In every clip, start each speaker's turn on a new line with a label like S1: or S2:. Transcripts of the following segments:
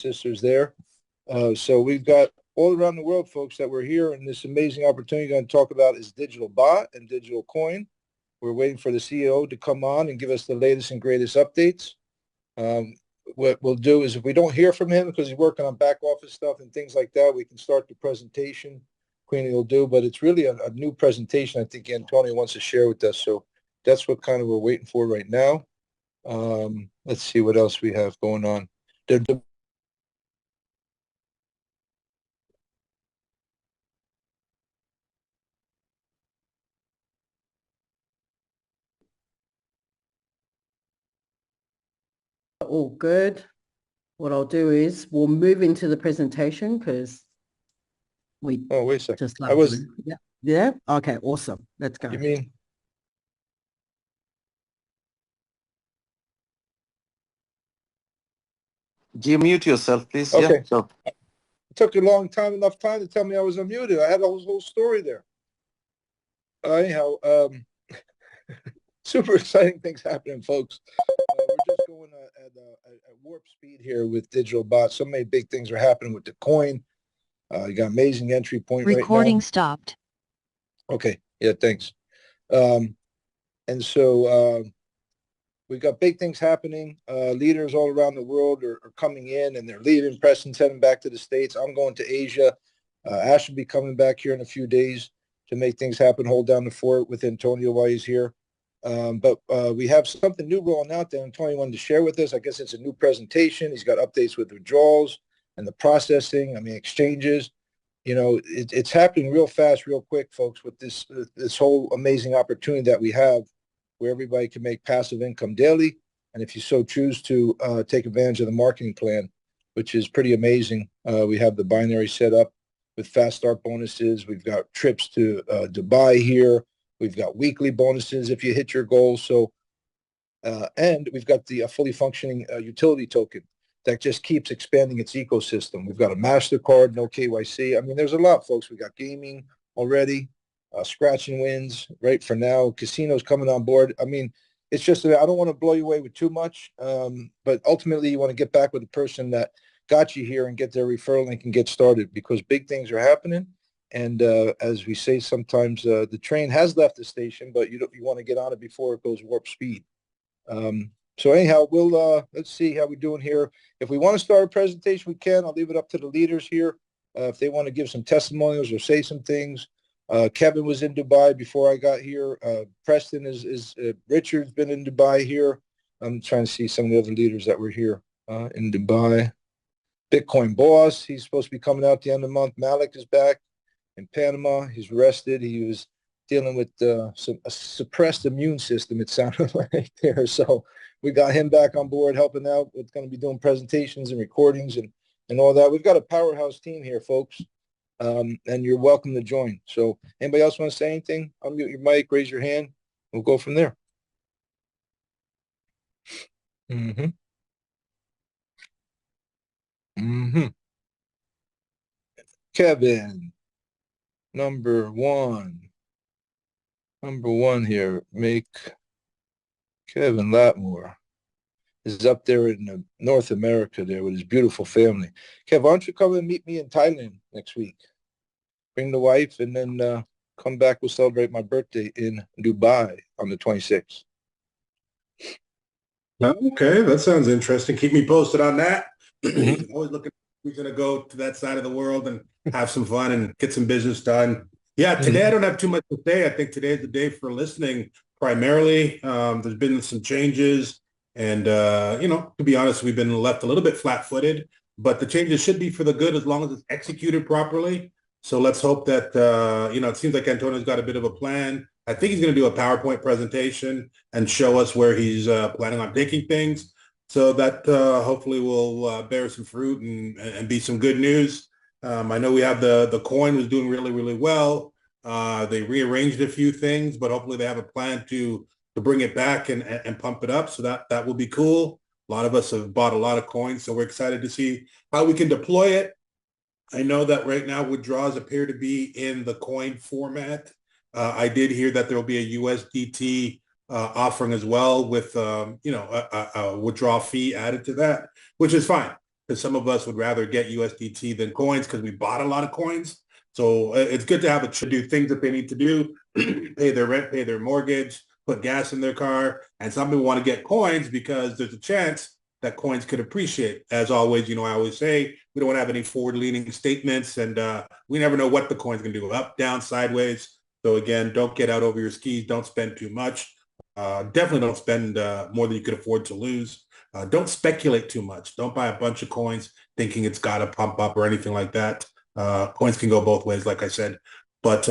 S1: sisters there. So we've got all around the world folks that we're here, and this amazing opportunity we're going to talk about is DigitalBot and DigitalCoin. We're waiting for the CEO to come on and give us the latest and greatest updates. What we'll do is if we don't hear from him because he's working on back office stuff and things like that, we can start the presentation Queenie will do, but it's really a new presentation I think Antonio wants to share with us. So that's what kind of we're waiting for right now. Let's see what else we have going on.
S2: All good. What I'll do is we'll move into the presentation because we
S1: wait a second.
S2: Just love yeah. Okay, awesome. Let's go.
S1: You mean?
S3: Do you mute yourself, please?
S1: Okay.
S3: Yeah. So.
S1: It took you enough time to tell me I was unmuted. I had a whole story there. Anyhow, super exciting things happening, folks. We're just going at warp speed here with DigitalBot. So many big things are happening with the coin. You got amazing entry point
S4: Recording
S1: right now.
S4: stopped.
S1: Okay. Yeah, thanks. And so we got big things happening. Leaders all around the world are coming in and they're leaving. Preston's heading back to the States. I'm going to Asia. Ash will be coming back here in a few days to make things happen, hold down the fort with Antonio while he's here. But we have something new rolling out that Antonio wanted to share with us. I guess it's a new presentation. He's got updates with withdrawals and the processing, exchanges. It's happening real fast, real quick, folks, with this whole amazing opportunity that we have where everybody can make passive income daily. And if you so choose to take advantage of the marketing plan, which is pretty amazing. We have the binary set up with fast start bonuses. We've got trips to Dubai here. We've got weekly bonuses if you hit your goals. So, and we've got the fully functioning utility token that just keeps expanding its ecosystem. We've got a MasterCard, no KYC. There's a lot, folks. We got gaming already, scratch and wins, right, for now. Casinos coming on board. It's just that I don't want to blow you away with too much, but ultimately you want to get back with the person that got you here and get their referral link and get started because big things are happening. And as we say sometimes, the train has left the station, but you want to get on it before it goes warp speed. So anyhow, we'll let's see how we're doing here. If we want to start a presentation, we can. I'll leave it up to the leaders here if they want to give some testimonials or say some things. Kevin was in Dubai before I got here. Preston is Richard's been in Dubai here. I'm trying to see some of the other leaders that were here in Dubai. Bitcoin Boss, he's supposed to be coming out at the end of the month. Malik is back in Panama. He's arrested. He was dealing with a suppressed immune system, it sounded like there. So we got him back on board helping out. We're going to be doing presentations and recordings and all that. We've got a powerhouse team here, folks, and you're welcome to join. So anybody else want to say anything? Unmute your mic, raise your hand. We'll go from there. Kevin, number one here, make Kevin Latmore is up there in North America there with his beautiful family. Kev, why don't you come and meet me in Thailand next week? Bring the wife and then come back. We'll celebrate my birthday in Dubai on the 26th.
S5: Okay, that sounds interesting. Keep me posted on that. Always looking, we're going to go to that side of the world and have some fun and get some business done. Yeah, today I don't have too much to say. I think today's the day for listening primarily. There's been some changes and, to be honest, we've been left a little bit flat-footed, but the changes should be for the good as long as it's executed properly. So let's hope that, it seems like Antonio's got a bit of a plan. I think he's going to do a PowerPoint presentation and show us where he's planning on taking things. So that hopefully will bear some fruit and be some good news. I know we have the coin was doing really, really well. They rearranged a few things, but hopefully they have a plan to bring it back and pump it up. So that will be cool. A lot of us have bought a lot of coins, so we're excited to see how we can deploy it. I know that right now withdrawals appear to be in the coin format. I did hear that there will be a USDT offering as well with, a withdrawal fee added to that, which is fine. because some of us would rather get USDT than coins because we bought a lot of coins. So it's good to have to do things that they need to do, pay their rent, pay their mortgage, put gas in their car. And some people want to get coins because there's a chance that coins could appreciate. As always, I always say, we don't want to have any forward-leaning statements, and we never know what the coin's going to do, up, down, sideways. So again, don't get out over your skis. Don't spend too much. Definitely don't spend more than you could afford to lose. Don't speculate too much. Don't buy a bunch of coins thinking it's got to pump up or anything like that. Coins can go both ways, like I said. But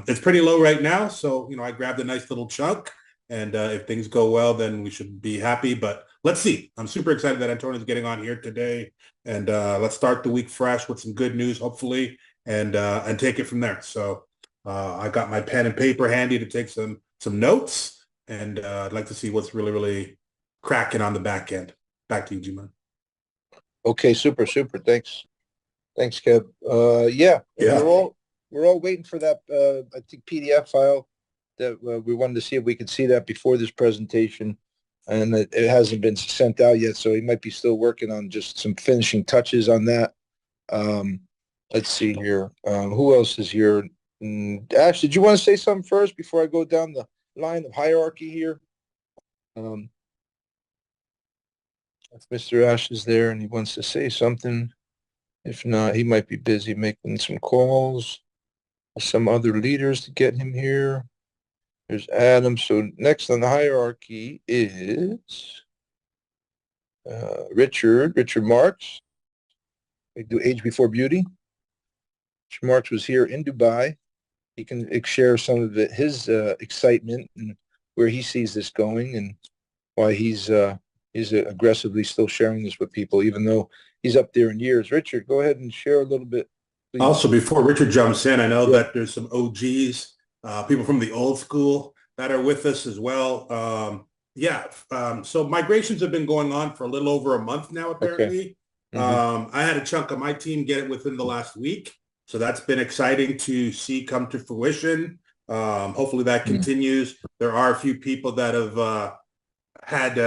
S5: it's pretty low right now. So, I grabbed a nice little chunk. And if things go well, then we should be happy. But let's see. I'm super excited that Antonio's getting on here today. And let's start the week fresh with some good news, hopefully, and take it from there. So I got my pen and paper handy to take some notes. And I'd like to see what's really, really cracking on the back end. Back to you, G-Man.
S1: Okay, super. Thanks, Kev. Yeah. We're all waiting for that. I think PDF file that we wanted to see if we could see that before this presentation, and it hasn't been sent out yet. So he might be still working on just some finishing touches on that. Let's see here. Who else is here? Ash, did you want to say something first before I go down the line of hierarchy here? If Mr. Ash is there and he wants to say something, if not, he might be busy making some calls. Some other leaders to get him here. There's Adam. So next on the hierarchy is Richard Marks. We do Age Before Beauty. Richard Marks was here in Dubai. He can share some of his excitement and where he sees this going and why he's aggressively still sharing this with people, even though he's up there in years. Richard, go ahead and share a little bit, please.
S5: Also, before Richard jumps in, I know that there's some OGs, people from the old school that are with us as well. So migrations have been going on for a little over a month now, apparently. Okay. I had a chunk of my team get it within the last week. So that's been exciting to see come to fruition. Hopefully that continues. There are a few people that have had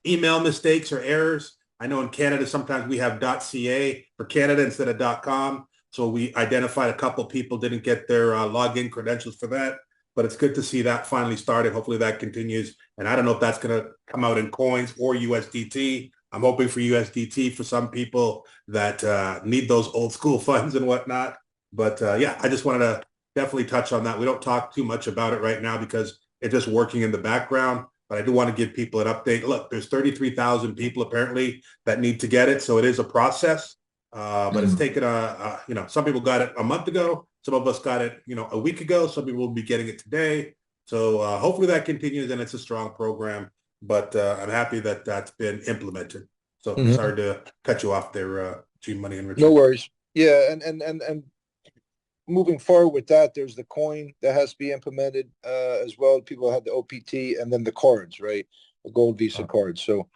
S5: email mistakes or errors. I know in Canada, sometimes we have .ca for Canada instead of .com. So we identified a couple people didn't get their login credentials for that. But it's good to see that finally started. Hopefully that continues. And I don't know if that's going to come out in coins or USDT. I'm hoping for USDT for some people that need those old school funds and whatnot. But I just wanted to definitely touch on that. We don't talk too much about it right now because it's just working in the background. But I do want to give people an update. Look, there's 33,000 people apparently that need to get it. So it is a process. But it's taken some people got it a month ago. Some of us got it, a week ago. Some people will be getting it today. So hopefully that continues and it's a strong program. But I'm happy that that's been implemented. So sorry to cut you off there, G Money and Richard.
S1: No worries. Yeah, and moving forward with that, there's the coin that has to be implemented as well. People have the OPT and then the cards, right? The gold Visa cards. So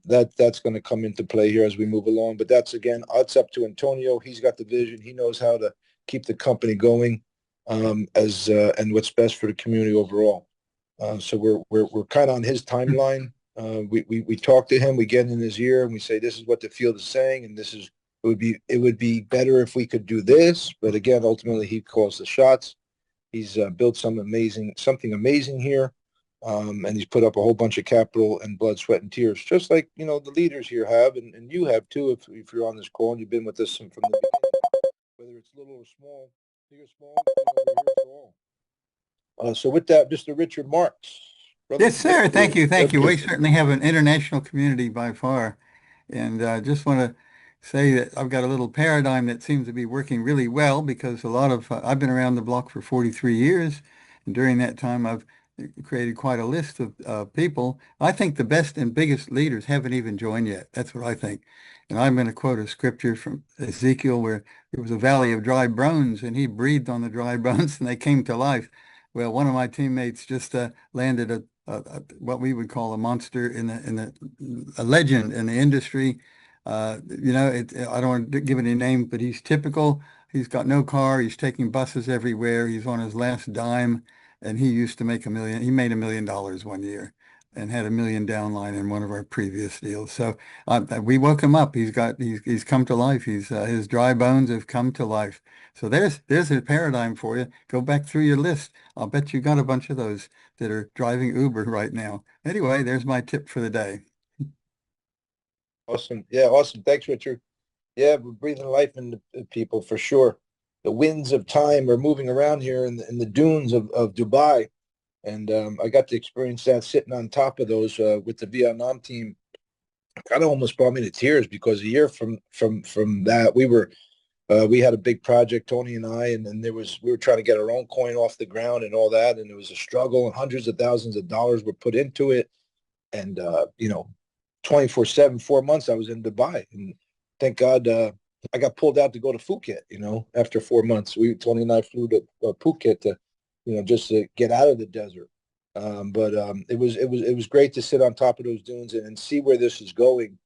S1: that's going to come into play here as we move along. But that's, again, it's up to Antonio. He's got the vision. He knows how to keep the company going and what's best for the community overall. So we're kind of on his timeline. We talk to him, we get in his ear, and we say, this is what the field is saying, and it would be better if we could do this. But again, ultimately, he calls the shots. He's built something amazing here, and he's put up a whole bunch of capital and blood, sweat, and tears, just like the leaders here have, and you have too, if you're on this call and you've been with us from the beginning, whether it's little or small, big or small, we're here for all. So with that, Mr. Richard Marks. Brother.
S4: Yes, sir. Thank you. We certainly have an international community by far. And I just want to say that I've got a little paradigm that seems to be working really well because I've been around the block for 43 years. And during that time, I've created quite a list of people. I think the best and biggest leaders haven't even joined yet. That's what I think. And I'm going to quote a scripture from Ezekiel where there was a valley of dry bones and he breathed on the dry bones and they came to life. Well, one of my teammates just landed what we would call a monster a legend in the industry. I don't want to give it a name, but he's typical. He's got no car. He's taking buses everywhere. He's on his last dime, and he used to make $1 million. He made $1 million one year. and had $1 million downline in one of our previous deals. So we woke him up. He's come to life. His dry bones have come to life. So there's a paradigm for you. Go back through your list. I'll bet you got a bunch of those that are driving Uber right now. Anyway, there's my tip for the day.
S1: Awesome. Yeah, awesome. Thanks, Richard. Yeah, we're breathing life into people for sure. The winds of time are moving around here in the dunes of Dubai. And I got to experience that sitting on top of those with the Vietnam team. Kind of almost brought me to tears because a year from that, we had a big project, Tony and I, and then we were trying to get our own coin off the ground and all that, and it was a struggle, and hundreds of thousands of dollars were put into it. And 24/7, 4 months I was in Dubai, and thank God I got pulled out to go to Phuket. After 4 months, Tony and I flew to Phuket to just to get out of the desert. But it was great to sit on top of those dunes and see where this is going.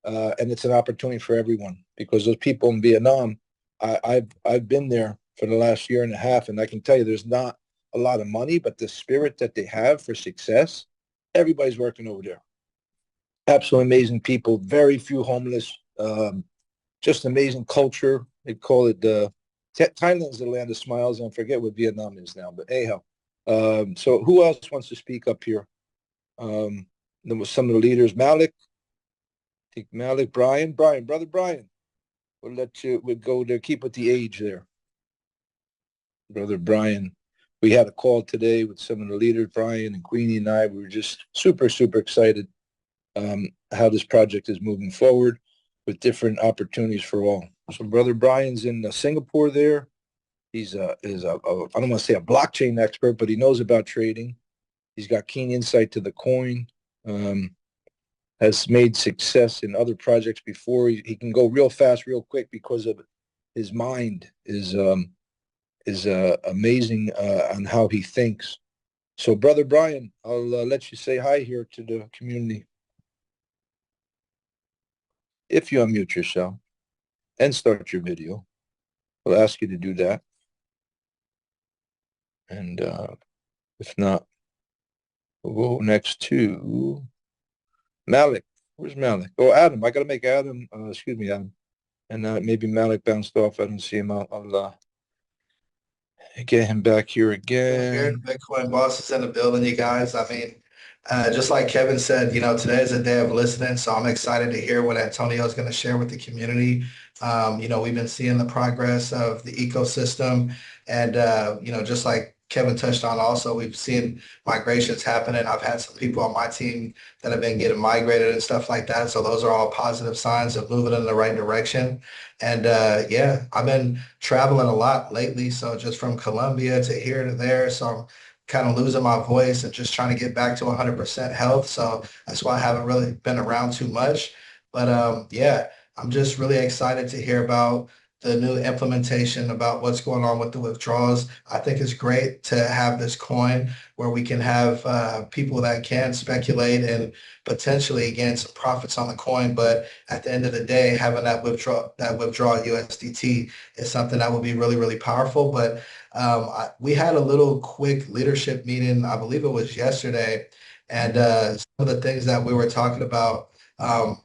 S1: And it's an opportunity for everyone, because those people in Vietnam, I've been there for the last year and a half, and I can tell you there's not a lot of money, but the spirit that they have for success, everybody's working over there. Absolutely amazing people, very few homeless, just amazing culture. They call it Thailand's the land of smiles, and I forget what Vietnam is now, but anyhow. So who else wants to speak up here? There was some of the leaders. Malik, Brian, brother Brian. We'll go there. Keep with the age there. Brother Brian. We had a call today with some of the leaders, Brian and Queenie and I. We were just super, super excited how this project is moving forward with different opportunities for all. So Brother Brian's in Singapore there. He's I don't want to say a blockchain expert, but he knows about trading. He's got keen insight to the coin. Has made success in other projects before. He can go real fast, real quick, because of his mind is amazing on how he thinks. So, Brother Brian, I'll let you say hi here to the community. If you unmute yourself and start your video, we'll ask you to do that. And if not, we'll go next to Malik. Where's Malik? Oh, Adam. I got to make Adam. Excuse me, Adam. And maybe Malik bounced off. I don't see him. I'll get him back here again.
S6: Here, Bitcoin boss is in the building, you guys. I mean, just like Kevin said, today is a day of listening. So I'm excited to hear what Antonio is going to share with the community. We've been seeing the progress of the ecosystem, and just like Kevin touched on, also we've seen migrations happening. I've had some people on my team that have been getting migrated and stuff like that. So those are all positive signs of moving in the right direction. And I've been traveling a lot lately. So just from Colombia to here to there. So I'm kind of losing my voice and just trying to get back to 100% health. So that's why I haven't really been around too much. But I'm just really excited to hear about the new implementation, about what's going on with the withdrawals. I think it's great to have this coin where we can have people that can speculate and potentially gain some profits on the coin. But at the end of the day, having that withdrawal USDT is something that will be really, really powerful. But we had a little quick leadership meeting, I believe it was yesterday. And some of the things that we were talking about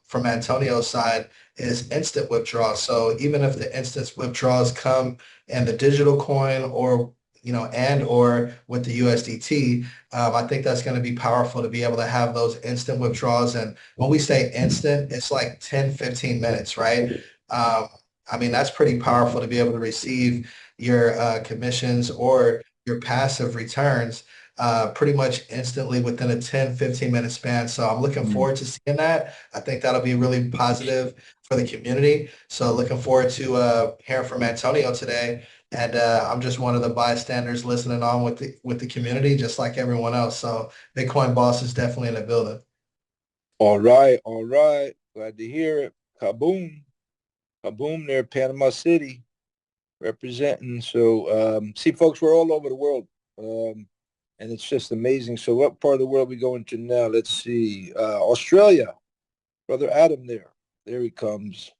S6: from Antonio's side is instant withdrawals. So even if the instant withdrawals come in the digital coin or with the USDT, I think that's going to be powerful to be able to have those instant withdrawals. And when we say instant, it's like 10, 15 minutes, right? That's pretty powerful to be able to receive your commissions or your passive returns pretty much instantly within a 10, 15-minute span. So I'm looking forward to seeing that. I think that'll be really positive for the community. So looking forward to hearing from Antonio today. And I'm just one of the bystanders listening on with the community, just like everyone else. So Bitcoin Boss is definitely in the building.
S1: All right. Glad to hear it. Kaboom there, Panama City, representing. So see, folks, we're all over the world. And it's just amazing. So what part of the world we going to now? Let's see. Australia. Brother Adam there. There he comes.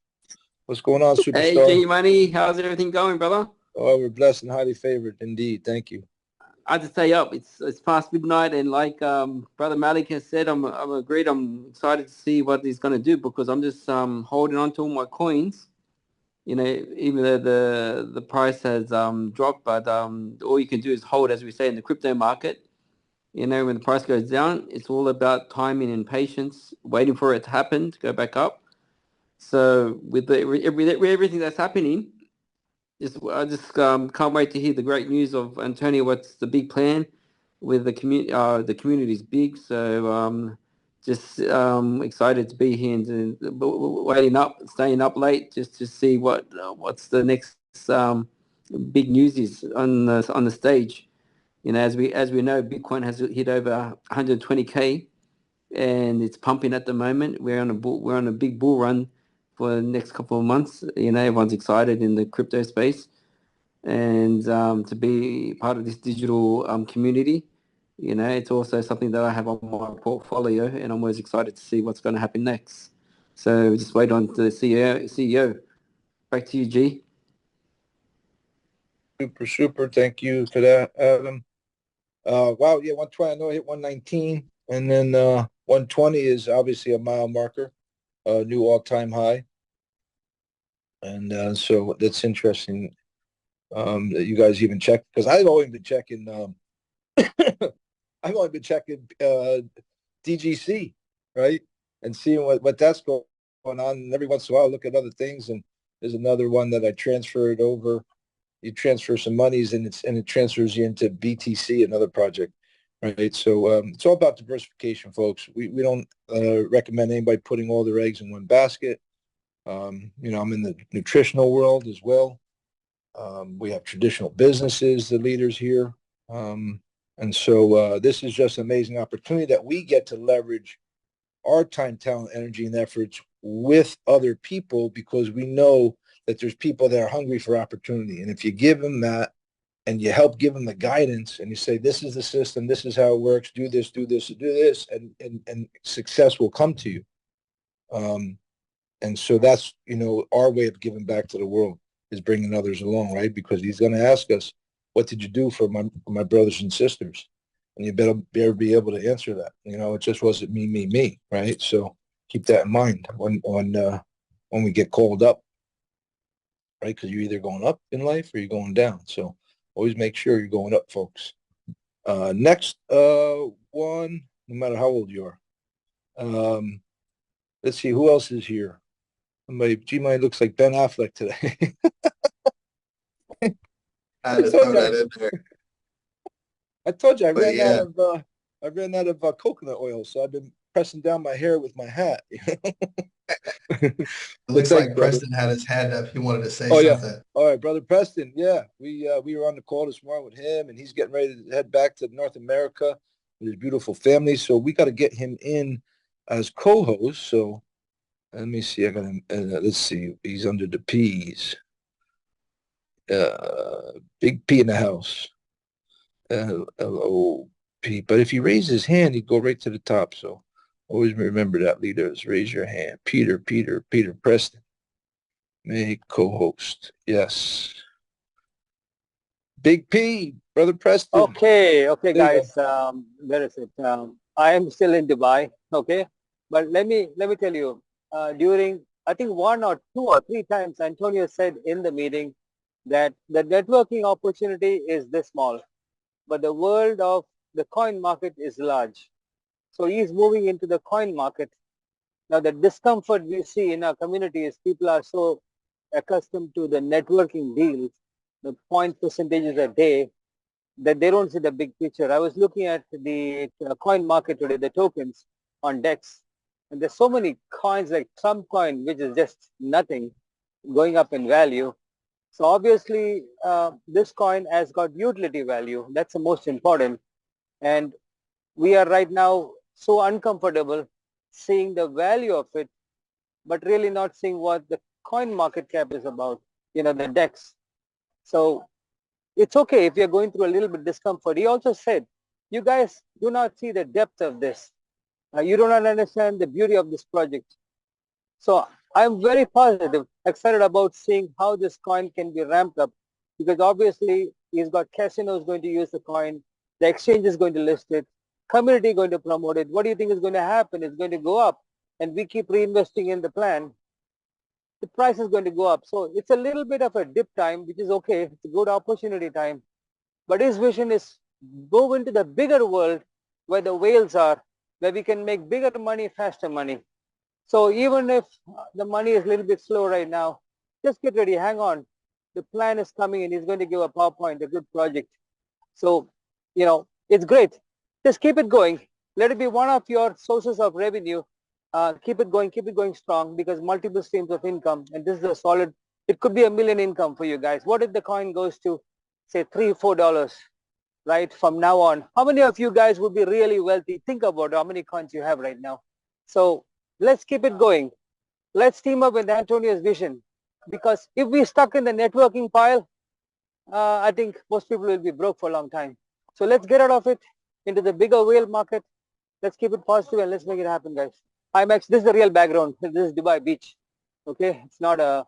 S1: What's going on, superstar?
S7: Hey, G Money. How's everything going, brother?
S1: Oh, we're blessed and highly favored indeed. Thank you.
S7: hard to stay up. It's past midnight, and like Brother Malik has said, I'm agreed. I'm excited to see what he's going to do, because I'm just holding on to all my coins. You know, even though the price has dropped, but all you can do is hold, as we say in the crypto market. You know, when the price goes down, it's all about timing and patience, waiting for it to happen to go back up. So with everything that's happening, I just can't wait to hear the great news of Antonio. What's the big plan with the community? The community is big, so just excited to be here and waiting up, staying up late just to see what's the next big news is on the stage. You know, as we know, Bitcoin has hit over 120K, and it's pumping at the moment. We're on a big bull run for the next couple of months. You know, everyone's excited in the crypto space, and to be part of this digital community. You know, it's also something that I have on my portfolio, and I'm always excited to see what's going to happen next. So just wait on the CEO. Back to you, G.
S1: Super. Thank you for that, Adam. Wow, yeah, 120. I know I hit 119, and then 120 is obviously a mile marker, new all-time high, and so that's interesting that you guys even check, because I've only been checking. I've only been checking DGC, right, and seeing what that's going on. And every once in a while, I look at other things, and there's another one that I transferred over. You transfer some monies, and it transfers you into BTC, another project, right? So it's all about diversification, folks. We don't recommend anybody putting all their eggs in one basket. You know, I'm in the nutritional world as well. We have traditional businesses, the leaders here, and so this is just an amazing opportunity that we get to leverage our time, talent, energy, and efforts with other people, because we know that there's people that are hungry for opportunity. And if you give them that, and you help give them the guidance, and you say, this is the system, this is how it works, do this, and success will come to you. And so that's, you know, our way of giving back to the world, is bringing others along, right? Because he's going to ask us, what did you do for my brothers and sisters? And you better be able to answer that. You know, it just wasn't me, right? So keep that in mind when we get called up, right? Because you're either going up in life or you're going down. So always make sure you're going up, folks. Next one, no matter how old you are. Let's see, who else is here? My G-Mind looks like Ben Affleck today.
S6: I just throw that in there.
S1: I told you I
S6: But
S1: ran
S6: yeah.
S1: out of coconut oil, so I've been pressing down my hair with my hat.
S6: It looks like Preston had his hand up. He wanted to say
S1: Oh, yeah.
S6: something.
S1: All right, brother Preston. Yeah, we were on the call this morning with him, and he's getting ready to head back to North America with his beautiful family. So we got to get him in as co-host. So let me see. I got him. Let's see. He's under the P's. Big P in the house. L-O-P. But if he raises his hand, he'd go right to the top. So always remember that, leaders. Raise your hand. Peter Preston. Make co-host. Yes. Big P, brother Preston.
S8: Okay,
S1: There you
S8: guys. Where is it? I am still in Dubai. Okay, but let me tell you. During I think 1 or 2 or 3 times, Antonio said in the meeting that the networking opportunity is this small, but the world of the coin market is large. So he's moving into the coin market. Now the discomfort we see in our community is people are so accustomed to the networking deals, the point percentages a day, that they don't see the big picture. I was looking at the coin market today, the tokens on DEX, and there's so many coins like Trump coin, which is just nothing, going up in value. So obviously, this coin has got utility value. That's the most important. And we are right now so uncomfortable seeing the value of it, but really not seeing what the coin market cap is about, you know, the DEX. So it's okay if you're going through a little bit discomfort. He also said, you guys do not see the depth of this. You do not understand the beauty of this project. So I'm very positive, excited about seeing how this coin can be ramped up, because obviously he's got casinos going to use the coin. The exchange is going to list it. Community going to promote it. What do you think is going to happen? It's going to go up. And we keep reinvesting in the plan. The price is going to go up. So it's a little bit of a dip time, which is okay. It's a good opportunity time. But his vision is go into the bigger world where the whales are, where we can make bigger money, faster money. So even if the money is a little bit slow right now, just get ready, hang on. The plan is coming and he's going to give a PowerPoint, a good project. So, you know, it's great. Just keep it going. Let it be one of your sources of revenue. Keep it going strong, because multiple streams of income. And this is a solid, it could be $1 million income for you guys. What if the coin goes to say $3, $4, right? From now on, how many of you guys would be really wealthy? Think about how many coins you have right now. So let's keep it going. Let's team up with Antonio's vision, because if we stuck in the networking pile, I think most people will be broke for a long time. So let's get out of it into the bigger whale market. Let's keep it positive and let's make it happen, guys. This is the real background. This is Dubai beach. Okay, it's not a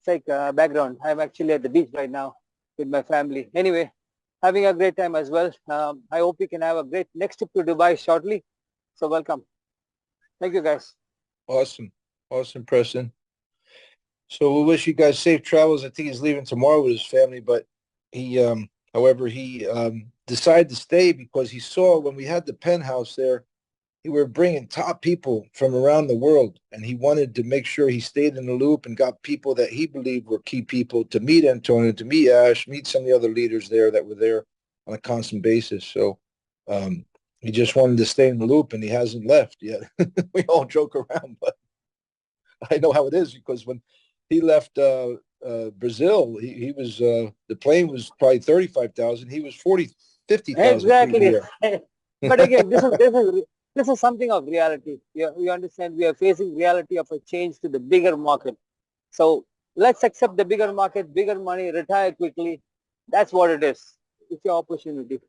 S8: fake background. I'm actually at the beach right now with my family. Anyway, having a great time as well. I hope we can have a great next trip to Dubai shortly. So welcome. Thank you, guys.
S1: Awesome. Awesome, Preston. So we wish you guys safe travels. I think he's leaving tomorrow with his family, but he, however, he decided to stay because he saw when we had the penthouse there, we were bringing top people from around the world, and he wanted to make sure he stayed in the loop and got people that he believed were key people to meet Antonio, to meet Ash, meet some of the other leaders there that were there on a constant basis. So he just wanted to stay in the loop, and he hasn't left yet. We all joke around, but I know how it is, because when he left Brazil, he was the plane was probably 35,000. He was 50,000.
S8: Exactly. But again, this is something of reality. We understand we are facing reality of a change to the bigger market. So let's accept the bigger market, bigger money, retire quickly. That's what it is. It's your opportunity.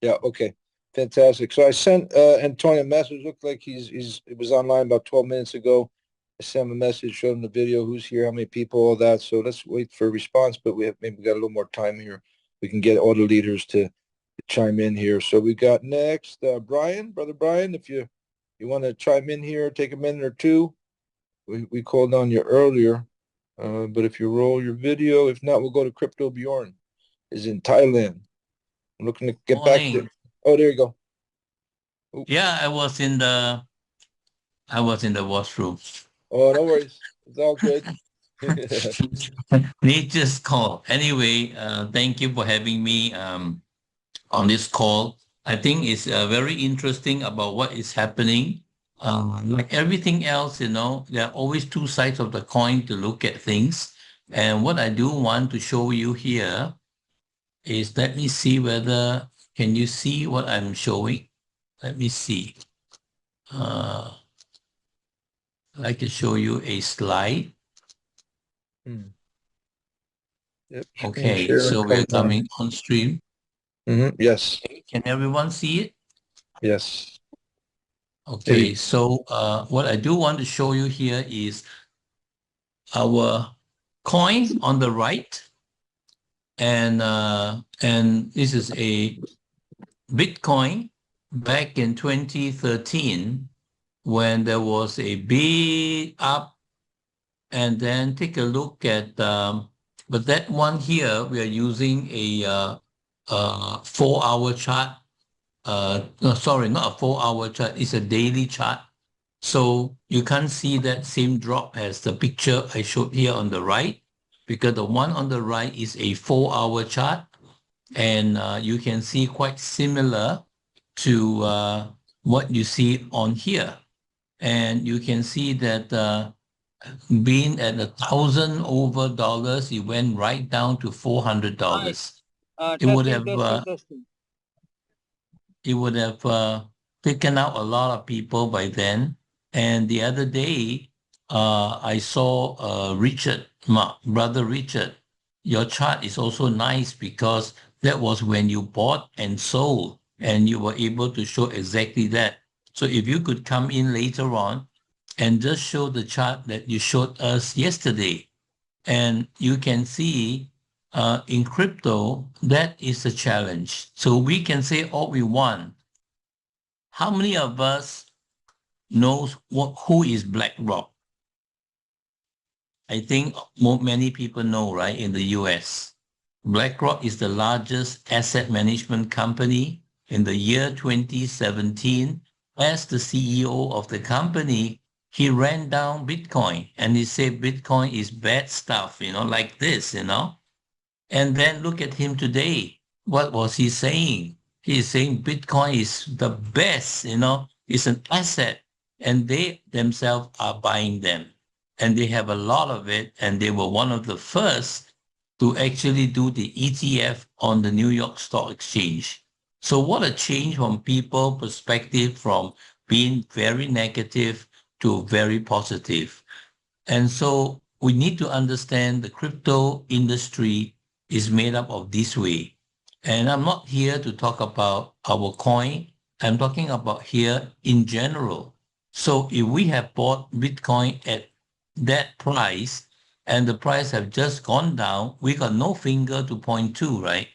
S1: Yeah. Okay. Fantastic. So I sent Antonio a message. Looked like it was online about 12 minutes ago. I sent him a message, showed him the video, who's here, how many people, all that. So let's wait for a response, but maybe we got a little more time here. We can get all the leaders to chime in here. So we got next Brian, brother Brian, if you want to chime in here, take a minute or two. We called on you earlier, but if you roll your video, if not, we'll go to Crypto Bjorn. Is in Thailand. I'm looking to get back to. Oh, there you go. Ooh.
S9: Yeah, I was in the washroom.
S1: Oh, no worries. It's all good.
S9: Nature's call. Anyway, thank you for having me on this call. I think it's very interesting about what is happening. Like everything else, you know, there are always two sides of the coin to look at things. And what I do want to show you here is, let me see whether, can you see what I'm showing? Let me see. I'd like to show you a slide.
S1: Yep.
S9: Okay, so we're coming on stream.
S1: Yes.
S9: Can everyone see it?
S1: Yes.
S9: Okay, so what I do want to show you here is our coin on the right, and this is a Bitcoin back in 2013 when there was a big up, and then take a look at but that one here we are using a 4-hour chart. No, sorry, not a 4-hour chart. It's a daily chart. So you can't see that same drop as the picture I showed here on the right, because the one on the right is a 4-hour chart, and you can see quite similar to what you see on here. And you can see that being at $1,000 over, it went right down to $400. It would have taken out a lot of people by then. And the other day, I saw brother Richard, your chart is also nice, because that was when you bought and sold, and you were able to show exactly that. So if you could come in later on and just show the chart that you showed us yesterday, and you can see in crypto, that is a challenge. So we can say all we want. How many of us knows who is BlackRock? I think many people know, right, in the US. BlackRock is the largest asset management company. In the year 2017, as the CEO of the company, he ran down Bitcoin and he said Bitcoin is bad stuff, like this, And then look at him today. What was he saying? He is saying Bitcoin is the best, it's an asset. And they themselves are buying them. And they have a lot of it. And they were one of the first to actually do the ETF on the New York Stock Exchange. So what a change from people perspective from being very negative to very positive. And so we need to understand the crypto industry is made up of this way. And I'm not here to talk about our coin. I'm talking about here in general. So if we have bought Bitcoin at that price and the price have just gone down, we got no finger to point to, right?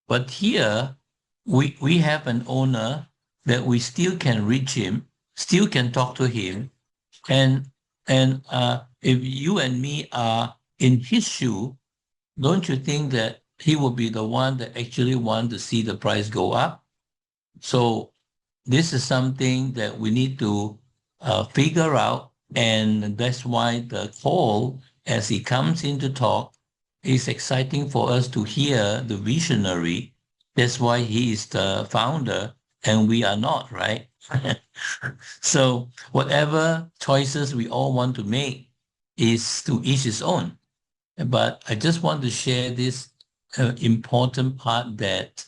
S9: But here we have an owner that we still can reach him, still can talk to him. And if you and me are in his shoe, don't you think that he will be the one that actually want to see the price go up? So this is something that we need to figure out. And that's why the call, as he comes in to talk, is exciting for us to hear the visionary. That's why he is the founder and we are not, right? So whatever choices we all want to make is to each his own. But I just want to share this important part that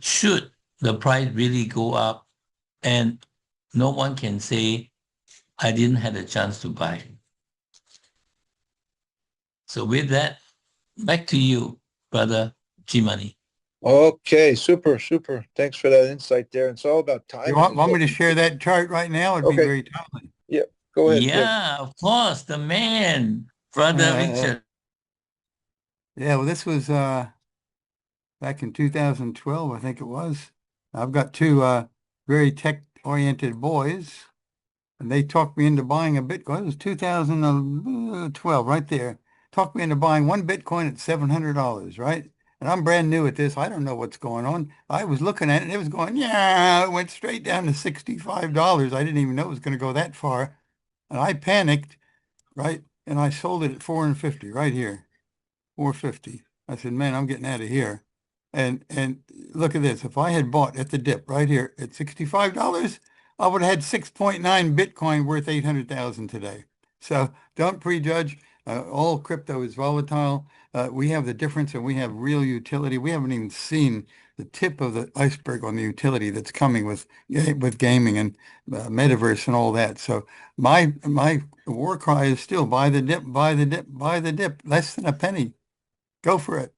S9: should the price really go up, and no one can say, I didn't have a chance to buy. So with that, back to you, Brother G-Money.
S1: Okay, super. Thanks for that insight there. It's all about time.
S4: You want me to share that chart right now? It'd be
S1: Okay.
S4: very timely.
S1: Yeah, go ahead.
S9: Yeah, of course, the man, Brother Richard.
S4: Yeah, well, this was back in 2012, I think it was. I've got two very tech-oriented boys, and they talked me into buying a Bitcoin. It was 2012, right there. Talked me into buying one Bitcoin at $700, right? And I'm brand new at this. I don't know what's going on. I was looking at it, and it was going, yeah, it went straight down to $65. I didn't even know it was going to go that far. And I panicked, right? And I sold it at $450 right here, $450. I said, man, I'm getting out of here. And look at this. If I had bought at the dip right here at $65, I would have had 6.9 Bitcoin worth 800,000 today. So don't prejudge. All crypto is volatile. We have the difference and we have real utility. We haven't even seen the tip of the iceberg on the utility that's coming with gaming and metaverse and all that. So my war cry is still buy the dip, buy the dip, buy the dip. Less than a penny. Go for it.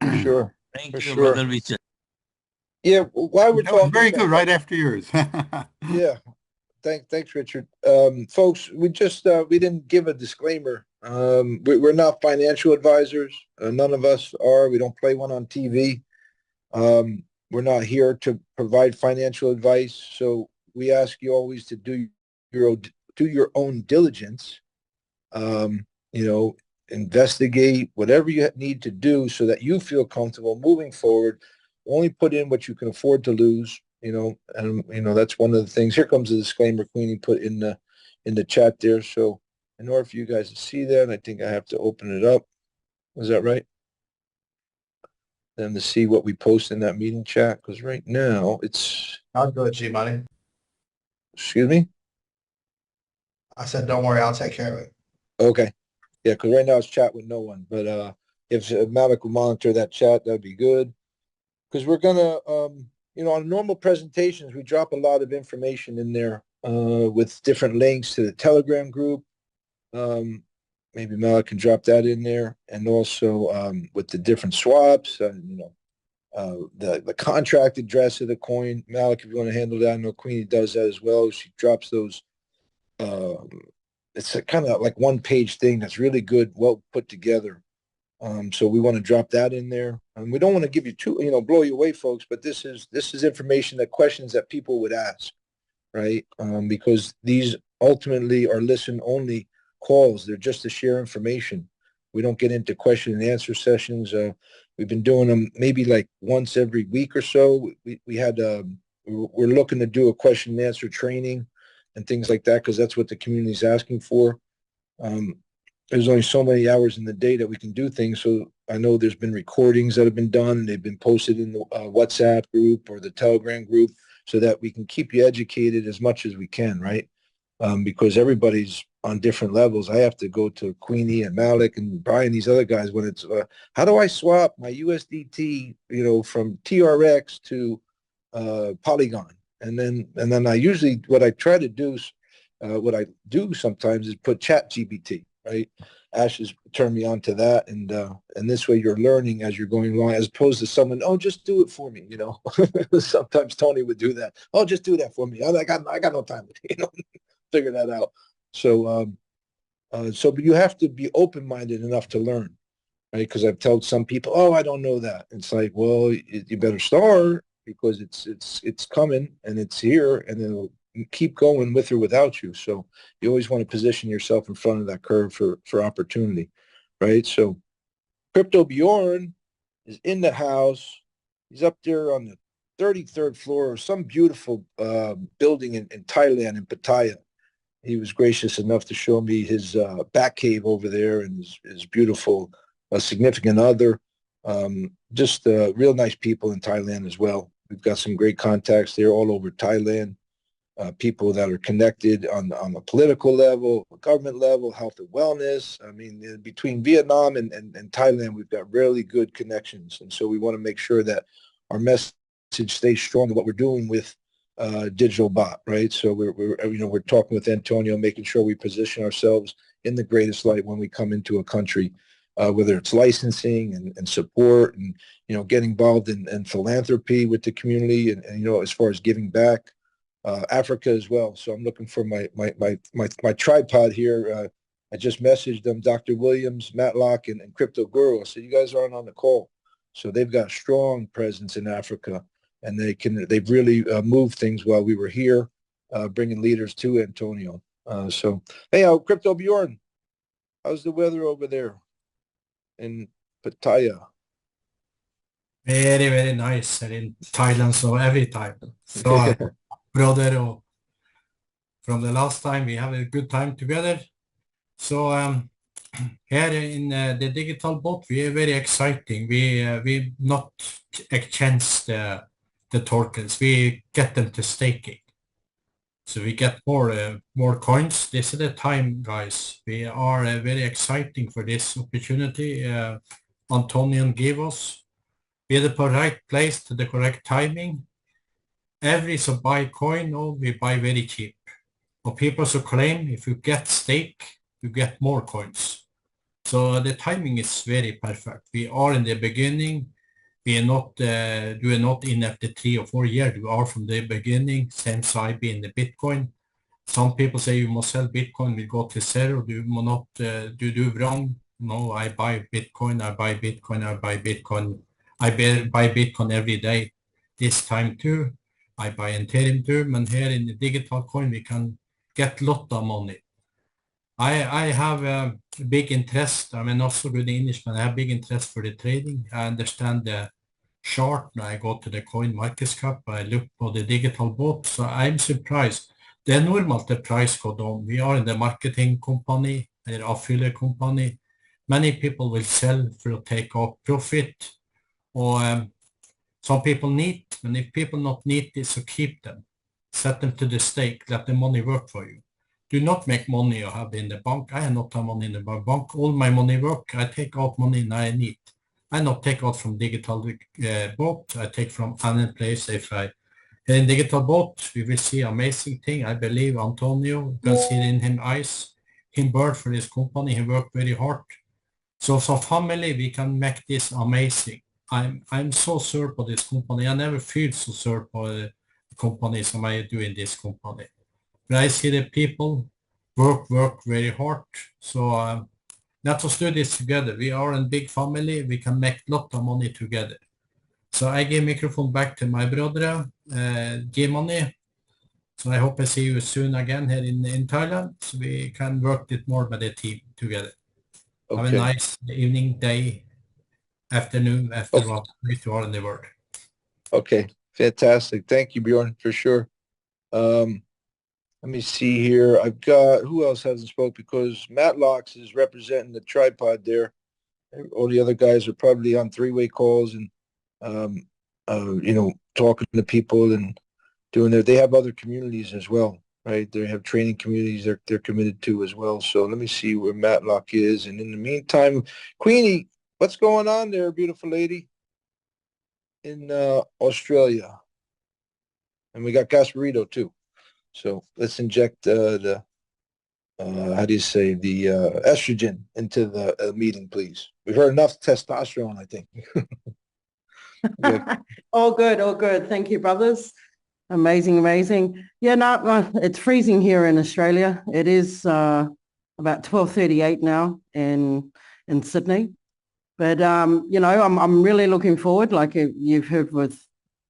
S1: For sure.
S9: Thank
S1: For
S9: you,
S1: sure.
S9: Brother Richard.
S1: Yeah, while we're
S4: That was
S1: talking
S4: very
S1: about-
S4: good right after yours.
S1: Yeah. Thanks, Richard. Folks, we didn't give a disclaimer. We're not financial advisors. None of us are. We don't play one on TV. We're not here to provide financial advice. So we ask you always to do your own diligence. Investigate whatever you need to do so that you feel comfortable moving forward. Only put in what you can afford to lose. That's one of the things. Here comes the disclaimer Queenie put in the chat there. So in order for you guys to see that, I think I have to open it up. Was that right? Then to see what we post in that meeting chat, because right now it's.
S6: I'll do it, G-Money.
S1: Excuse me?
S6: I said, don't worry, I'll take care of it.
S1: Okay. Yeah, because right now it's chat with no one. But if Malik will monitor that chat, that'd be good. Because we're gonna, on normal presentations, we drop a lot of information in there with different links to the Telegram group. Maybe Malik can drop that in there, and also with the different swaps, the contract address of the coin. Malik, if you want to handle that, I know Queenie does that as well. She drops those it's a kind of like one-page thing that's really good, well put together. So we want to drop that in there. And we don't want to give you too, blow you away, folks, but this is information, that questions that people would ask, right? Because these ultimately are listen-only calls. They're just to share information. We don't get into question and answer sessions. We've been doing them maybe like once every week or so. We're looking to do a question and answer training and things like that, because that's what the community is asking for. There's only so many hours in the day that we can do things. So I know there's been recordings that have been done. They've been posted in the WhatsApp group or the Telegram group, so that we can keep you educated as much as we can, right? Because everybody's on different levels. I have to go to Queenie and Malik and Brian, these other guys, when it's, how do I swap my USDT, from TRX to Polygon? And then I usually, what I try to do, what I do sometimes is put ChatGPT, right? Ash has turned me on to that, and this way you're learning as you're going along, as opposed to someone, oh, just do it for me, Sometimes Tony would do that. Oh, just do that for me. I got no time to, figure that out. So, but you have to be open-minded enough to learn, right? Because I've told some people, oh, I don't know that. It's like, well, you better start, because it's coming and it's here, and it'll keep going with or without you. So you always want to position yourself in front of that curve for opportunity, right? So Crypto Bjorn is in the house. He's up there on the 33rd floor of some beautiful building in Thailand, in Pattaya. He was gracious enough to show me his back cave over there, and his beautiful significant other. Just real nice people in Thailand as well. We've got some great contacts there all over Thailand. People that are connected on the political level, government level, health and wellness. I mean, between Vietnam and Thailand, we've got really good connections. And so we want to make sure that our message stays strong in what we're doing with DigitalBot, right? So we're talking with Antonio, making sure we position ourselves in the greatest light when we come into a country, whether it's licensing and support, and, get involved in philanthropy with the community, and as far as giving back. Africa as well. So I'm looking for my tripod here. I just messaged them, Dr. Williams, Matlock, and Crypto Guru. So you guys aren't on the call. So they've got a strong presence in Africa, and they've really moved things while we were here, bringing leaders to Antonio. So, hey, Crypto Bjorn, how's the weather over there in Pattaya?
S10: Very, very nice in Thailand, so every time. So, brother, from the last time we have a good time together. So here in the DigitalBot, we are very exciting. We not exchange the tokens. We get them to staking. So we get more coins. This is the time, guys. We are very exciting for this opportunity. Antonio gave us. We're the right place to the correct timing. Every so buy coin, we buy very cheap. Or people so claim if you get stake, you get more coins. So the timing is very perfect. We are in the beginning. We are not in after 3 or 4 years. We are from the beginning. Same side in the Bitcoin. Some people say you must sell Bitcoin, we go to zero. Do you not do wrong? No, I buy Bitcoin. I buy Bitcoin. I buy Bitcoin. I buy Bitcoin every day. This time too. I buy Ethereum too, and here in the digital coin we can get lot of money. I have a big interest. I'm not so good in English, but I have big interest for the trading. I understand the chart. I go to the coin market cap. I look for the DigitalBot. So I'm surprised. The normal the price go down. We are in the marketing company, an affiliate company. Many people will sell for take off profit, or some people need, and if people not need this, so keep them. Set them to the stake, let the money work for you. Do not make money you have in the bank. I have not have money in the bank. All my money work. I take out money I need. I not take out from DigitalBot. I take from any place. If I in DigitalBot, we will see amazing thing. I believe Antonio, you can see it in his eyes. He worked for this company. He worked very hard. So family, we can make this amazing. I'm so sure for this company. I never feel so sure for the companies I do in this company. But I see the people work very hard. So let us do this together. We are a big family. We can make a lot of money together. So I give microphone back to my brother, G-Money. So I hope I see you soon again here in Thailand, so we can work it more by the team together. Have a
S1: Okay.
S10: nice evening, day, afternoon, after what you are in the world.
S1: Okay. Fantastic. Thank you, Bjorn, for sure. Let me see here. I've got, who else hasn't spoke? Because Matlocks is representing the tripod there. All the other guys are probably on three-way calls and, you know, talking to people and doing they have other communities as well, right? They have training communities they're committed to as well. So let me see where Matlock is. And in the meantime, Queenie, what's going on there, beautiful lady in Australia? And we got Gasparito too. So let's inject the how do you say, the estrogen into the meeting, please. We've heard enough testosterone, I think.
S2: All good, all good. Thank you, brothers. Amazing, amazing. Yeah, no, it's freezing here in Australia. It is about 12:38 now in Sydney. But you know, I'm really looking forward, like you've heard with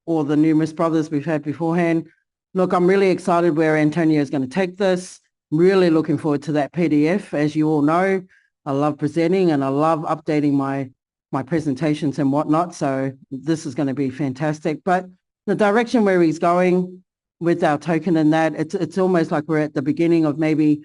S2: all the numerous brothers we've had beforehand. Look, I'm really excited where Antonio is going to take this. Really looking forward to that PDF. As you all know, I love presenting and I love updating my presentations and whatnot. So this is going to be fantastic. But the direction where he's going with our token and that, it's almost like we're at the beginning of maybe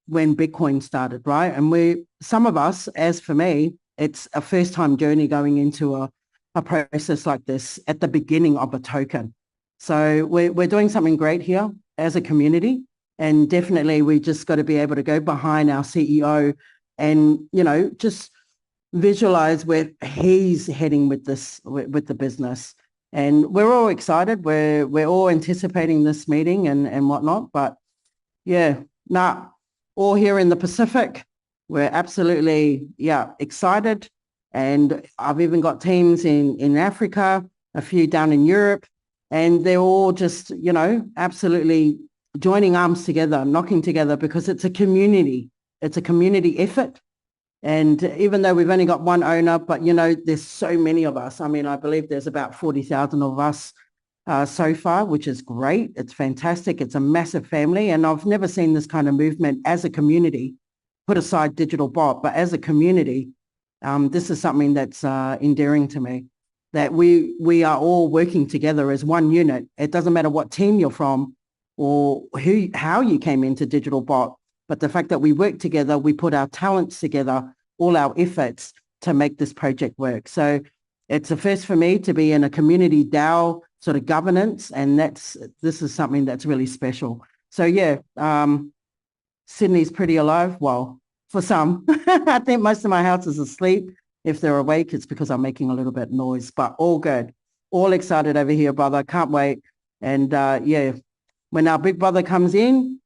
S2: when Bitcoin started, right? And some of us, as for me, it's a first time journey going into a process like this at the beginning of a token. So we're doing something great here as a community. And definitely we just got to be able to go behind our CEO and, you know, just visualize where he's heading with this, with the business. And we're all excited. We're all anticipating this meeting and whatnot. But yeah, all here in the Pacific, we're absolutely, excited. And I've even got teams in Africa, a few down in Europe, and they're all just, you know, absolutely joining arms together, knocking together, because it's a community. It's a community effort. And even though we've only got one owner, but, you know, there's so many of us. I mean, I believe there's about 40,000 of us so far, which is great. It's fantastic. It's a massive family. And I've never seen this kind of movement as a community, put aside DigitalBot, but as a community, this is something that's endearing to me, that we are all working together as one unit. It doesn't matter what team you're from or how you came into DigitalBot, but the fact that we work together, we put our talents together, all our efforts to make this project work. So it's a first for me to be in a community DAO sort of governance, and this is something that's really special. So yeah, Sydney's pretty alive. Well, for some, I think most of my house is asleep. If they're awake, it's because I'm making a little bit of noise, but all good. All excited over here, brother. Can't wait. And yeah, when our big brother comes in,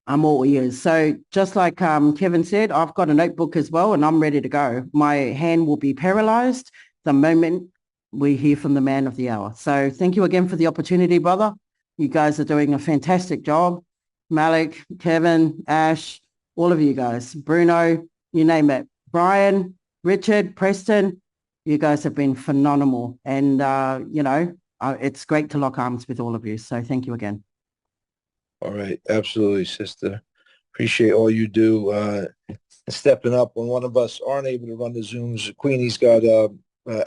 S2: I'm all ears. So just like Kevin said, I've got a notebook as well and I'm ready to go. My hand will be paralyzed the moment we hear from the man of the hour. So thank you again for the opportunity, brother. You guys are doing a fantastic job. Malik, Kevin, Ash, all of you guys, Bruno, you name it. Brian, Richard, Preston, you guys have been phenomenal. And, you know, it's great to lock arms with all of you. So thank you again.
S1: All right. Absolutely, sister. Appreciate all you do. Stepping up when one of us aren't able to run the Zooms. Queenie's got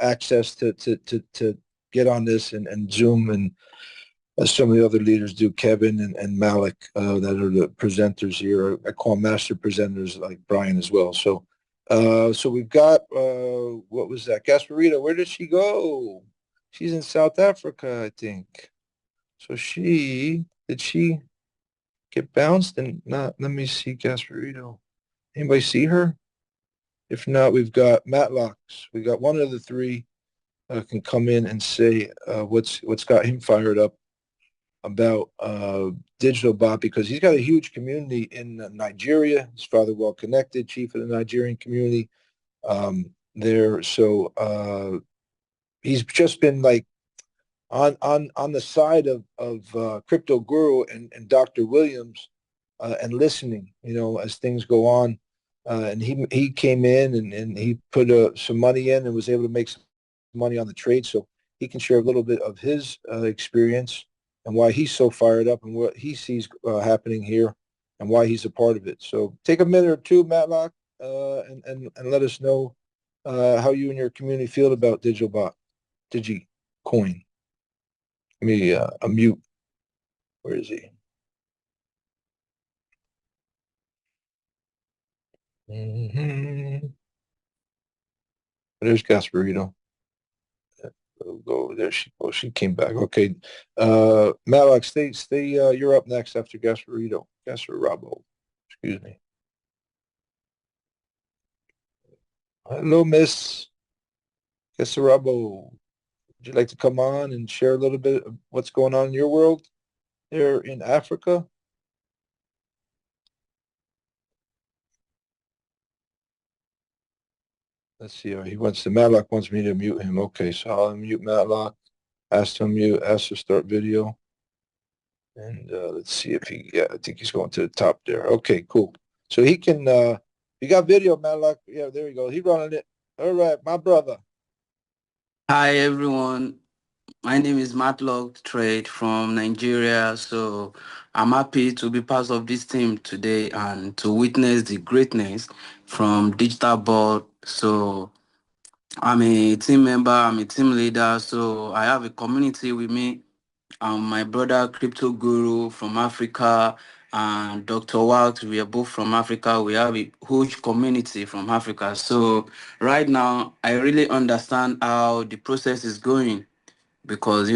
S1: access to get on this and Zoom, and some of the other leaders do, Kevin and Malik, that are the presenters here. I call them master presenters, like Brian as well. So so we've got, what was that? Gasparito, where did she go? She's in South Africa, I think. So did she get bounced? And not, let me see, Gasparito. Anybody see her? If not, we've got Matlocks. We got one of the three can come in and say what's got him fired up about DigitalBot, because he's got a huge community in Nigeria. His father well connected, chief of the Nigerian community there. So he's just been like on the side of Crypto Guru and Dr. Williams and listening, as things go on. And he came in and he put some money in and was able to make some money on the trade. So he can share a little bit of his experience and why he's so fired up and what he sees happening here and why he's a part of it. So take a minute or two, Matlock, and let us know how you and your community feel about DigitalBot, DigiCoin. Let me unmute. Where is he? There's Gasparito. Go there. She came back. Okay. Matlock, stay. You're up next after Gasparito. Gasparabo. Excuse me. Hello, Miss Gasparabo. Would you like to come on and share a little bit of what's going on in your world there in Africa? Let's see. He wants to. Matlock wants me to mute him. Okay, so I'll unmute Matlock. Ask him mute. Ask to start video. And let's see if he. Yeah, I think he's going to the top there. Okay, cool. So he can. You got video, Matlock. Yeah, there you go. He running it. All right, my brother.
S11: Hi everyone, my name is Matlock Trade from Nigeria. So I'm happy to be part of this team today and to witness the greatness from DigitalBot. So I'm a team member, I'm a team leader. So I have a community with me. My brother Crypto Guru from Africa and Dr. Walt, we are both from Africa. We have a huge community from Africa. So right now, I really understand how the process is going because,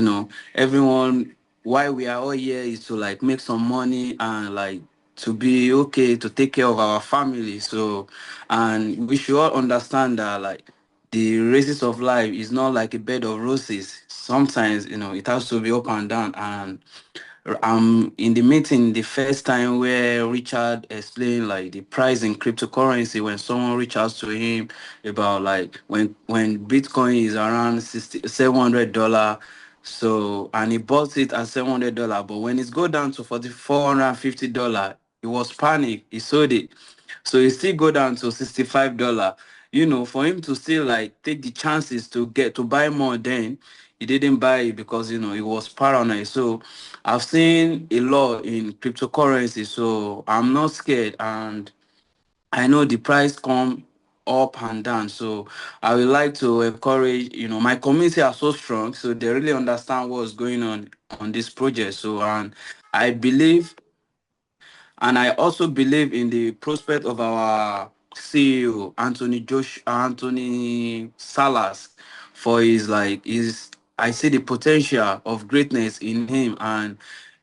S11: everyone, why we are all here is to like make some money and like to be okay, to take care of our family. So, and we should all understand that like the races of life is not like a bed of roses. Sometimes, it has to be up and down. And in the meeting the first time where Richard explained like the price in cryptocurrency when someone reached out to him about like when Bitcoin is around $700. So and he bought it at $700, but when it go down to $450, he was panic. He sold it. So it still go down to $65. For him to still like take the chances to get to buy more, then he didn't buy it because he was paranoid. So I've seen a lot in cryptocurrency, so I'm not scared, and I know the price come up and down. So I would like to encourage, my community are so strong, so they really understand what's going on this project. So and I believe and I also believe in the prospect of our CEO, Anthony Salas, for I see the potential of greatness in him and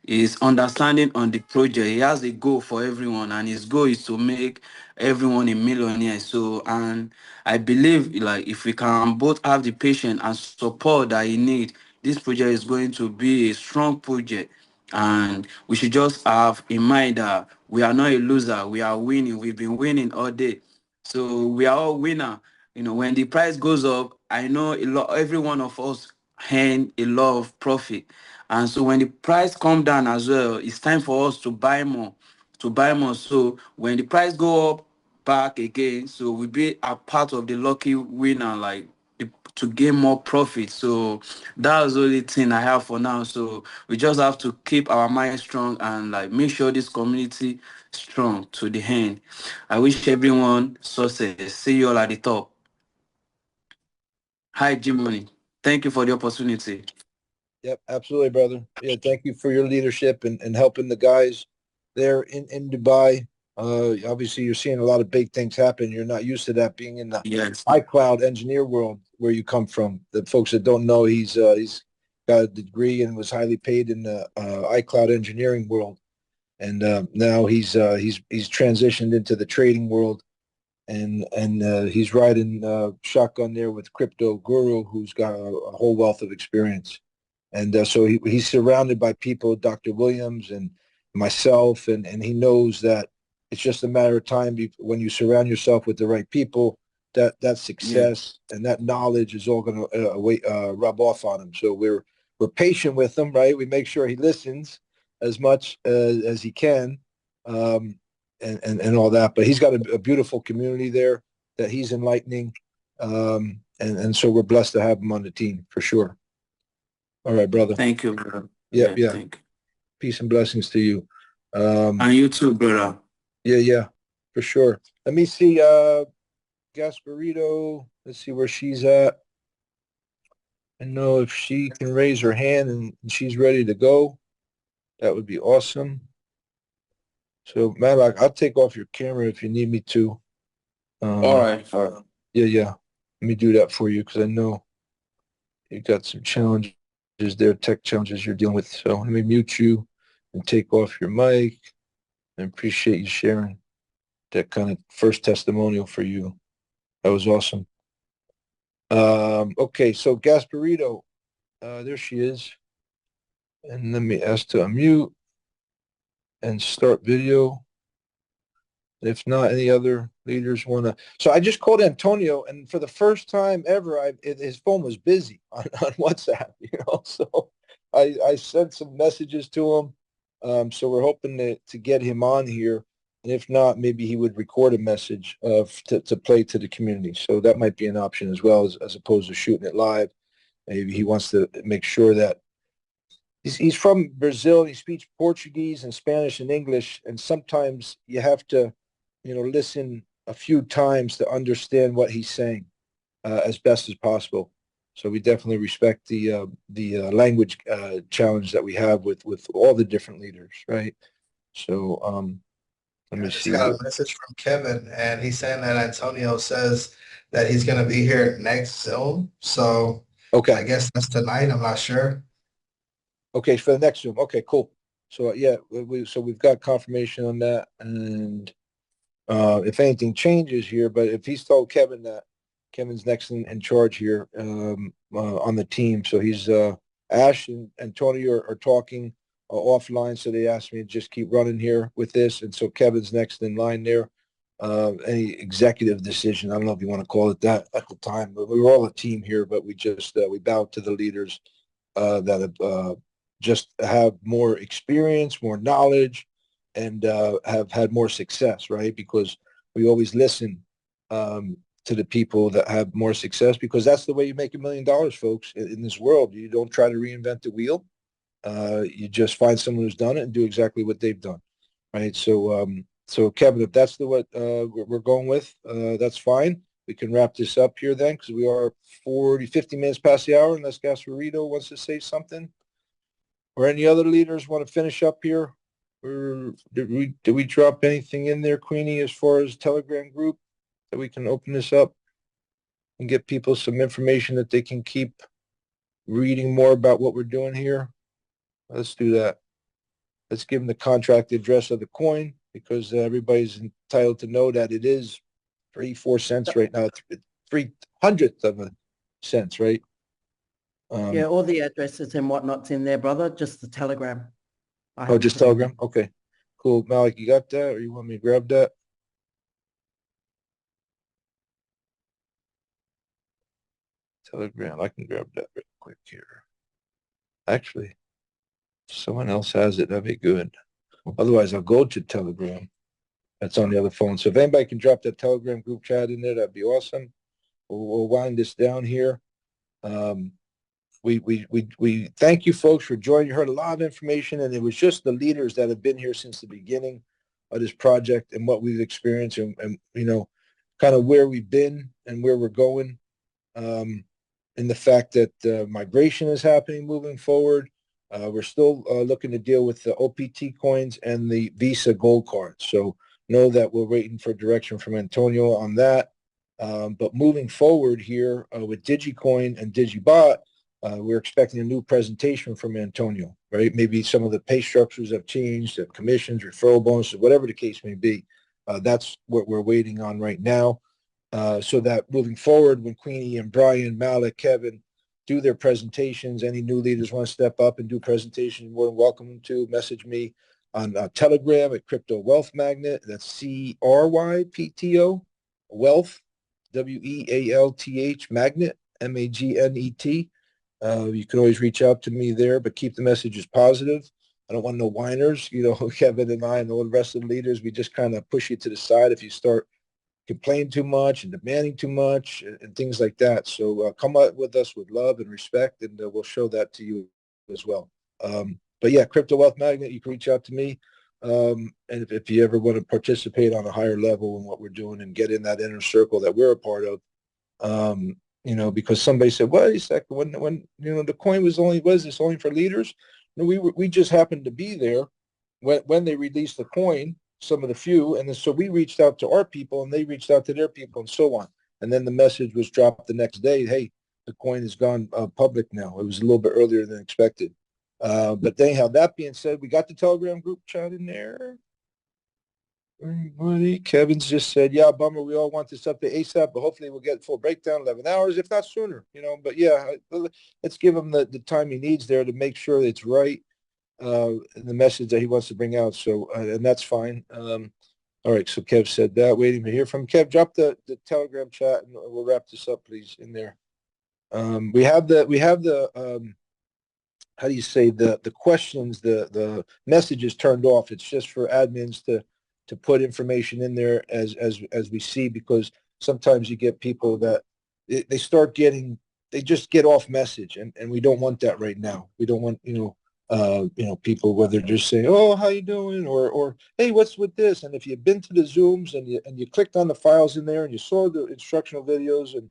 S11: his understanding on the project. He has a goal for everyone, and his goal is to make everyone a millionaire. So, and I believe like if we can both have the patience and support that he need, this project is going to be a strong project. And we should just have in mind that we are not a loser. We are winning. We've been winning all day. So we are all winner. When the price goes up, I know every one of us earn a lot of profit. And so when the price come down as well, it's time for us to buy more, So when the price go up back again, so we be a part of the lucky winner, like to gain more profit. So that's the only thing I have for now. So we just have to keep our mind strong and like make sure this community strong to the end. I wish everyone success. See you all at the top. Hi, Jimmy. Thank you for the opportunity.
S1: Yep, absolutely, brother. Yeah, thank you for your leadership and helping the guys there in Dubai. Obviously, you're seeing a lot of big things happen. You're not used to that being in the
S11: Yes.
S1: iCloud engineer world where you come from. The folks that don't know, he's got a degree and was highly paid in the iCloud engineering world, and now he's transitioned into the trading world, and he's riding shotgun there with Crypto Guru, who's got a whole wealth of experience. And so he's surrounded by people, Dr. Williams and myself, and he knows that it's just a matter of time when you surround yourself with the right people, that success and that knowledge is all going to rub off on him. So we're patient with him, right? We make sure he listens as much as he can, and all that. But he's got a beautiful community there that he's enlightening. And so we're blessed to have him on the team for sure. All right, brother.
S11: Thank you, brother.
S1: Yeah.
S11: Thank you.
S1: Peace and blessings to you.
S11: And you too, brother.
S1: Yeah, for sure. Let me see, Gasparito. Let's see where she's at. I know if she can raise her hand and she's ready to go, that would be awesome. So, Malak, I'll take off your camera if you need me to.
S11: All right.
S1: Yeah. Let me do that for you because I know you got some challenges there, tech challenges you're dealing with. So let me mute you and take off your mic. I appreciate you sharing that kind of first testimonial for you. That was awesome. Okay, so Gasparito, there she is. And let me ask to unmute and start video. If not, any other leaders want to? So I just called Antonio, and for the first time ever, his phone was busy on WhatsApp. So I sent some messages to him. So we're hoping to get him on here, and if not, maybe he would record a message to play to the community. So that might be an option as well, as opposed to shooting it live. Maybe he wants to make sure that he's from Brazil. He speaks Portuguese and Spanish and English, and sometimes you have to listen a few times to understand what he's saying as best as possible. So we definitely respect the language challenge that we have with all the different leaders, right? So let me see.
S6: I just got a message from Kevin, and he's saying that Antonio says that he's going to be here next Zoom. So
S1: okay,
S6: I guess that's tonight. I'm not sure.
S1: Okay, for the next Zoom. Okay, cool. So yeah, we've got confirmation on that, and if anything changes here, but if he's told Kevin that Kevin's next in charge here on the team, so he's Ash and Antonio are talking offline, so they asked me to just keep running here with this, and so Kevin's next in line there. Any executive decision, I don't know if you want to call it that at the time, but we were all a team here, but we just we bowed to the leaders that have just have more experience, more knowledge, and have had more success, right? Because we always listen to the people that have more success, because that's the way you make $1 million, folks, in this world. You don't try to reinvent the wheel. You just find someone who's done it and do exactly what they've done, right? So, so Kevin, if that's what we're going with, that's fine. We can wrap this up here then, because we are 50 minutes past the hour, unless Gasparito wants to say something. Or any other leaders want to finish up here? Or did we drop anything in there, Queenie, as far as Telegram group, that we can open this up and get people some information that they can keep reading more about what we're doing here? Let's do that. Let's give them the contract address of the coin, because everybody's entitled to know that it is 3-4 cents right now, 3/100th of a cent, right?
S2: Yeah, all the addresses and whatnot's in there, brother. Just the Telegram.
S1: Oh, just Telegram? Okay, cool. Malik, you got that, or you want me to grab that? Telegram, I can grab that real quick here. Actually, if someone else has it, that'd be good. Otherwise, I'll go to Telegram. That's on the other phone. So if anybody can drop that Telegram group chat in there, that'd be awesome. We'll wind this down here. We thank you, folks, for joining. You heard a lot of information, and it was just the leaders that have been here since the beginning of this project and what we've experienced, and kind of where we've been and where we're going, and the fact that migration is happening moving forward. We're still looking to deal with the OPT coins and the Visa gold cards. So know that we're waiting for direction from Antonio on that. But moving forward here with DIGICOIN and DIGIBOT, we're expecting a new presentation from Antonio, right? Maybe some of the pay structures have changed, commissions, referral bonuses, whatever the case may be. That's what we're waiting on right now. So that moving forward, when Queenie and Brian, Malik, Kevin do their presentations, any new leaders want to step up and do presentations, more than welcome to message me on Telegram at Crypto Wealth Magnet. That's CRYPTO Wealth, WEALTH Magnet, MAGNET. You can always reach out to me there, but keep the messages positive. I don't want no whiners, you know, Kevin and I and all the rest of the leaders, we just kind of push you to the side if you start complaining too much and demanding too much and things like that. So come up with us with love and respect, and we'll show that to you as well. But yeah, Crypto Wealth Magnet, you can reach out to me. And if you ever want to participate on a higher level in what we're doing and get in that inner circle that we're a part of, you know, because somebody said, wait a second, when you know, the coin was only, was this only for leaders? No, we just happened to be there when they released the coin, some of the few, and then so we reached out to our people and they reached out to their people and so on. And then the message was dropped the next day, hey, the coin has gone public now. It was a little bit earlier than expected. But anyhow, that being said, we got the Telegram group chat in there. Everybody, Kevin's just said, yeah, bummer. We all want this up to ASAP, but hopefully we'll get full breakdown 11 hours, if not sooner, you know. But yeah, let's give him the time he needs there to make sure it's right, the message that he wants to bring out. So, and that's fine. All right, so Kev said that. Waiting to hear from Kev. Drop the Telegram chat and we'll wrap this up, please, in there. We have the how do you say, the questions, the messages turned off. It's just for admins to put information in there as we see, because sometimes you get people that they start getting, they just get off message, and we don't want that right now. We don't want, you know, people where they're just saying, oh, how you doing, or hey, what's with this? And if you've been to the Zooms and you clicked on the files in there and you saw the instructional videos and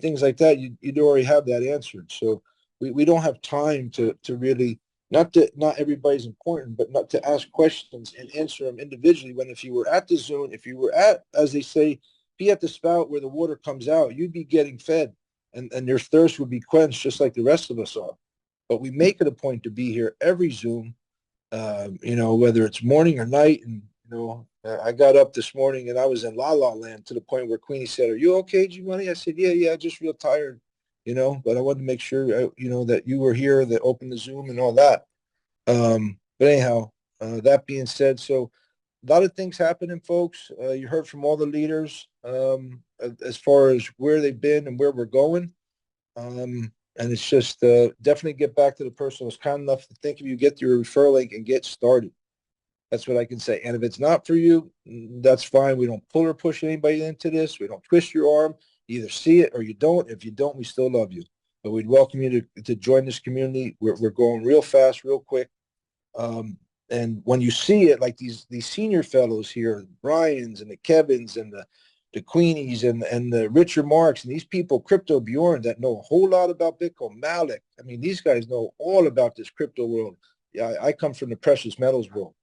S1: things like that, you'd already have that answered. So we don't have time to really, not everybody's important, but not to ask questions and answer them individually, when if you were at the Zoom, if you were at, as they say, be at the spout where the water comes out, you'd be getting fed and your thirst would be quenched just like the rest of us are. But we make it a point to be here every Zoom, you know, whether it's morning or night. And, you know, I got up this morning and I was in la la land to the point where Queenie said, are you okay, G-Money? I said, yeah, just real tired, you know, but I wanted to make sure, you know, that you were here, that opened the Zoom and all that. But anyhow, that being said, so a lot of things happening, folks. You heard from all the leaders as far as where they've been and where we're going. And it's just definitely get back to the person who was kind enough to think of you, get your referral link and get started. That's what I can say. And if it's not for you, that's fine. We don't pull or push anybody into this. We don't twist your arm. You either see it or you don't. If you don't, we still love you. But we'd welcome you to join this community. We're going real fast, real quick. And when you see it, like these senior fellows here, Brian's and the Kevins and the Queenies and the Richard Marks and these people, Crypto Bjorn, that know a whole lot about Bitcoin, Malik. I mean, these guys know all about this crypto world. Yeah, I come from the precious metals world,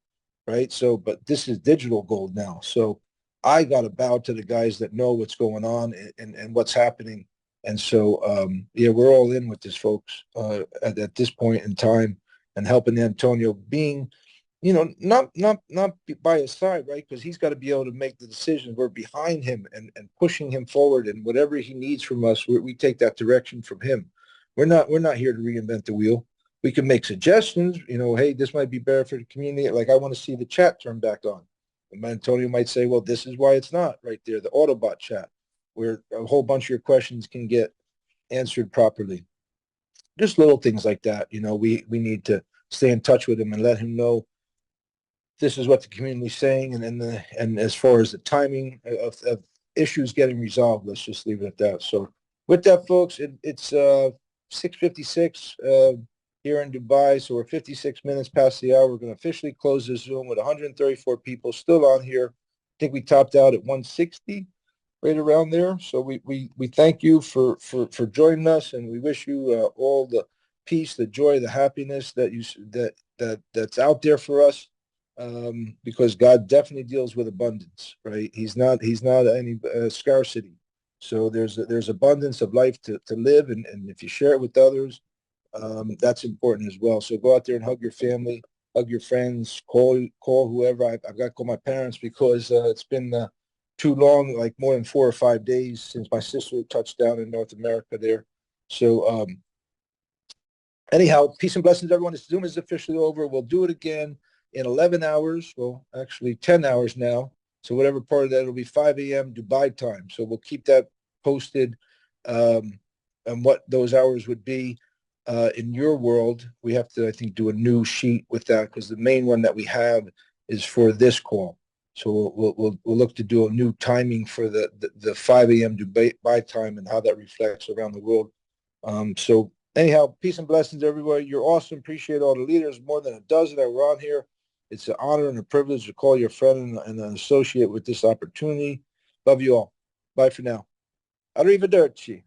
S1: right? So, but this is digital gold now. So I got to bow to the guys that know what's going on and what's happening. And so, yeah, we're all in with this, folks, at this point in time, and helping Antonio being, you know, not by his side, right? Because he's got to be able to make the decisions. We're behind him and pushing him forward, and whatever he needs from us, we take that direction from him. We're not here to reinvent the wheel. We can make suggestions, you know, hey, this might be better for the community. Like, I want to see the chat turn back on. And Antonio might say, well, this is why it's not right there, the Autobot chat, where a whole bunch of your questions can get answered properly. Just little things like that, you know, we need to stay in touch with him and let him know this is what the community is saying, and as far as the timing of issues getting resolved, let's just leave it at that. So with that, folks, it's 6:56 here in Dubai, so we're 56 minutes past the hour. We're going to officially close this Zoom with 134 people still on here. I think we topped out at 160, right around there. So we thank you for joining us, and we wish you all the peace, the joy, the happiness that's out there for us. Because God definitely deals with abundance, right? He's not any scarcity. So there's abundance of life to live, and if you share it with others, that's important as well. So go out there and hug your family, hug your friends, call whoever. I've got to call my parents because it's been too long, like more than 4 or 5 days since my sister touched down in North America there. So anyhow, peace and blessings, everyone. This Zoom is officially over. We'll do it again in 11 hours, well, actually 10 hours now. So whatever part of that, it'll be 5 a.m. Dubai time. So we'll keep that posted and what those hours would be. in your world, we have to, I think, do a new sheet with that because the main one that we have is for this call. So we'll look to do a new timing for the 5 a.m. Dubai time and how that reflects around the world. So anyhow, peace and blessings, everybody. You're awesome. Appreciate all the leaders, more than a dozen that were on here. It's an honor and a privilege to call your friend and an associate with this opportunity. Love you all. Bye for now. Arrivederci.